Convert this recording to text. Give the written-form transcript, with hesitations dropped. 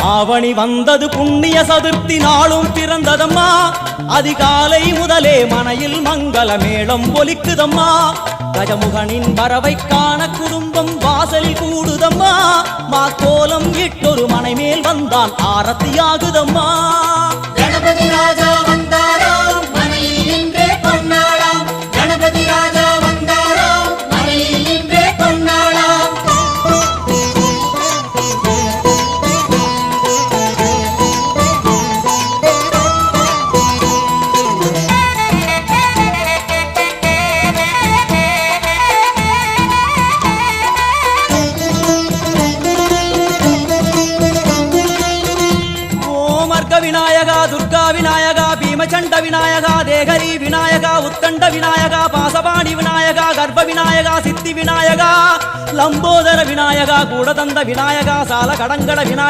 ஆவணி வந்தது புண்ணிய சதுர்த்தி நாளும் பிறந்ததம்மா அதிகாலை முதலே மனையில் மங்கள மேளம் ஒலிக்குதம்மா கஜமுகனின் வரவை காண குடும்பம் வாசலில் கூடுதம்மா மா கோலம் இட்டொரு மனை மேல் வந்தான் ஆரத்தியாகுதம்மா கணபதி ராஜா வந்தாராம் மனையில் நின்றே பொன்னாளாம் கணபதி ராஜா வந்தாராம் மனையில் நின்றே பொன்னாளாம் விநாயகா துர்கா விநாயகா பீமச்சண்ட விநாயகா தேகரி விநாயகா உத்தண்ட விநாயகா பாசபாணி விநாயகா கர்ப்ப விநாயகா சித்தி விநாயகா லம்போதர விநாயகா கூடதந்த விநாயகா சால கடங்கட விநாயகா